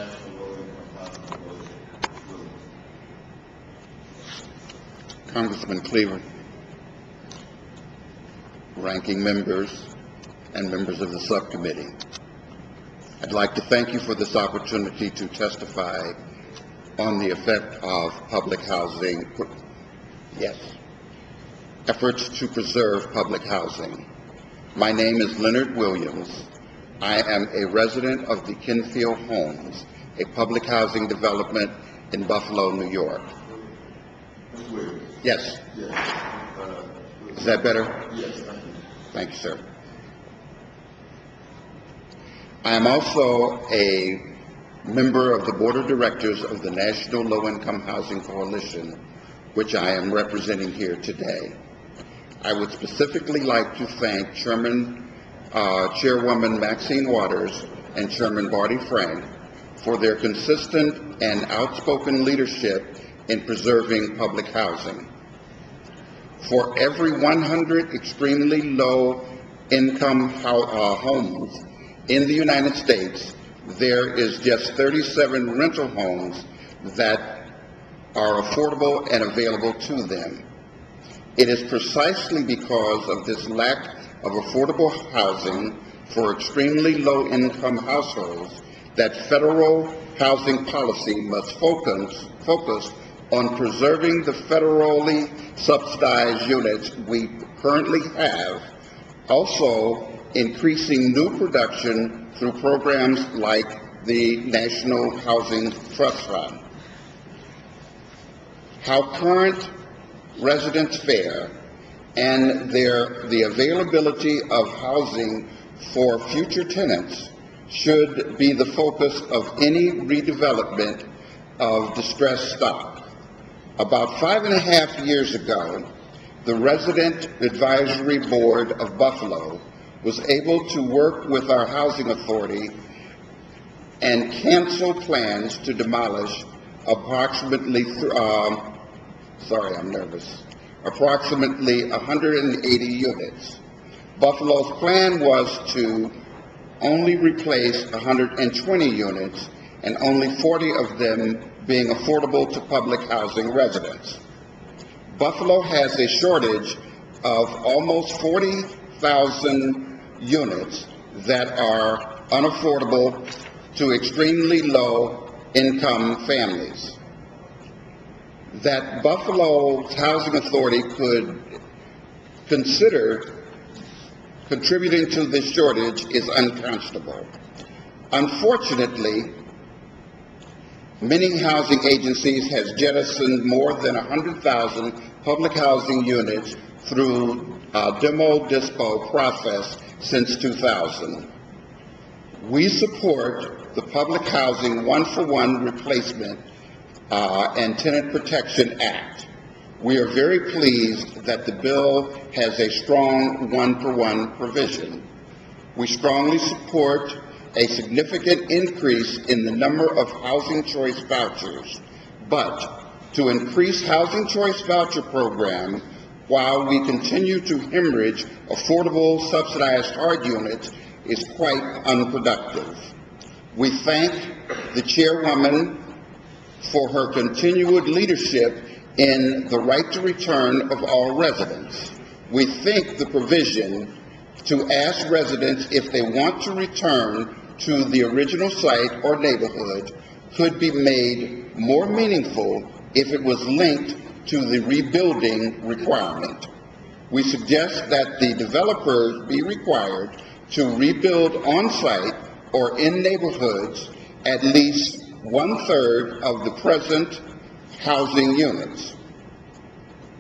National Low-Income Housing Coalition. Congressman Cleaver, ranking members, and members of the subcommittee. I'd like to thank you for this opportunity to testify on the effect of public housing, efforts to preserve public housing. My name is Leonard Williams. I am a resident of the Kenfield Homes, a public housing development in Buffalo, New York. Mr. Williams? Yes. Yes. Is that better? Yes, thank you. Thank you, sir. I am also a member of the Board of Directors of the National Low-Income Housing Coalition, which I am representing here today. I would specifically like to thank Chairwoman Maxine Waters and Chairman Barty Frank for their consistent and outspoken leadership in preserving public housing. For every 100 extremely low-income homes in the United States, there is just 37 rental homes that are affordable and available to them. It is precisely because of this lack of affordable housing for extremely low-income households that federal housing policy must focus on preserving the federally subsidized units we currently have, also increasing new production through programs like the National Housing Trust Fund. How current residents fare and the availability of housing for future tenants should be the focus of any redevelopment of distressed stock. About 5.5 years ago, the Resident Advisory Board of Buffalo was able to work with our housing authority and cancel plans to demolish approximately 180 units. Buffalo's plan was to only replace 120 units, and only 40 of them being affordable to public housing residents. Buffalo has a shortage of almost 40,000 units that are unaffordable to extremely low-income families. That Buffalo's housing authority could consider contributing to this shortage is unconscionable. Unfortunately, many housing agencies has jettisoned more than 100,000 public housing units through a demo-dispo process since 2000. We support the Public Housing One-for-One Replacement and Tenant Protection Act. We are very pleased that the bill has a strong one-for-one provision. We strongly support a significant increase in the number of housing choice vouchers, but to increase housing choice voucher program while we continue to hemorrhage affordable subsidized hard units is quite unproductive. We thank the chairwoman for her continued leadership in the right to return of all residents. We think the provision to ask residents if they want to return to the original site or neighborhood could be made more meaningful if it was linked to the rebuilding requirement. We suggest that the developers be required to rebuild on-site or in neighborhoods at least 1/3 of the present housing units,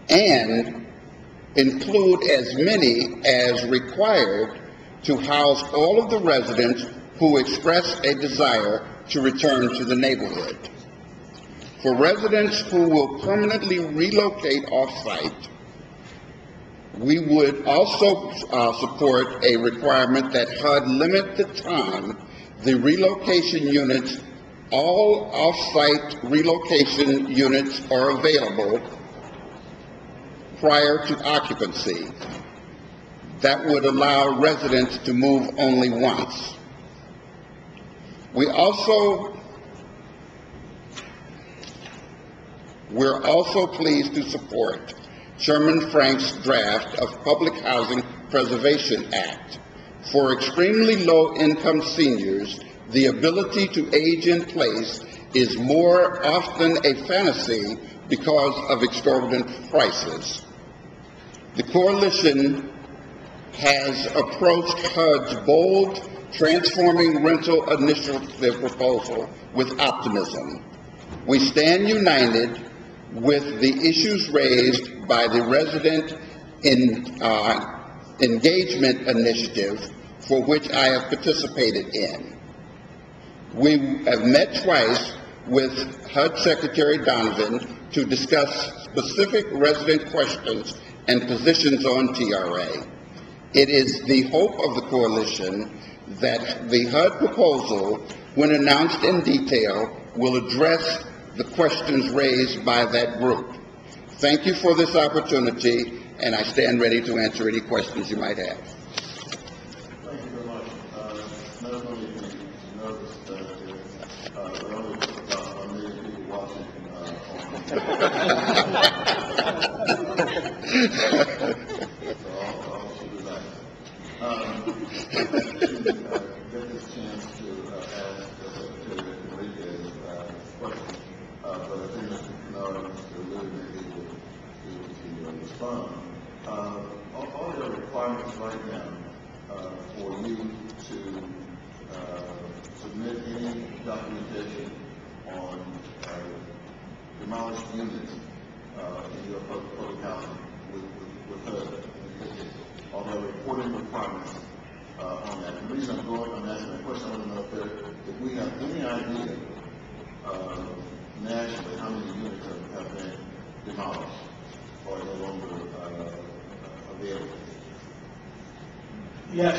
and include as many as required to house all of the residents who express a desire to return to the neighborhood. For residents who will permanently relocate off-site, we would also support a requirement that HUD limit the time the relocation units, all off-site relocation units are available prior to occupancy. That would allow residents to move only once. We also We're also pleased to support Chairman Frank's draft of Public Housing Preservation Act. For extremely low-income seniors, the ability to age in place is more often a fantasy because of exorbitant prices. The coalition has approached HUD's bold Transforming Rental Initiative proposal with optimism. We stand united with the issues raised by the Resident Engagement Initiative, for which I have participated in. We have met twice with HUD Secretary Donovan to discuss specific resident questions and positions on TRA. It is the hope of the coalition that the HUD proposal, when announced in detail, will address the questions raised by that group. Thank you for this opportunity, and I stand ready to answer any questions you might have. Thank you very much. Not only do you notice that there are only about 1 million people watching so I'll shoot it back. Get this chance to ask Secretary Enriquez questions, but I think Mr. Kennard and Mr. Lilly may be able to respond. All the requirements right now for you to submit any documentation on demolished units in your public housing with HUD. All the reporting requirements on that. The reason I'm asking that question, I want to know if we have any idea nationally how many units have been demolished or no longer available. Yes,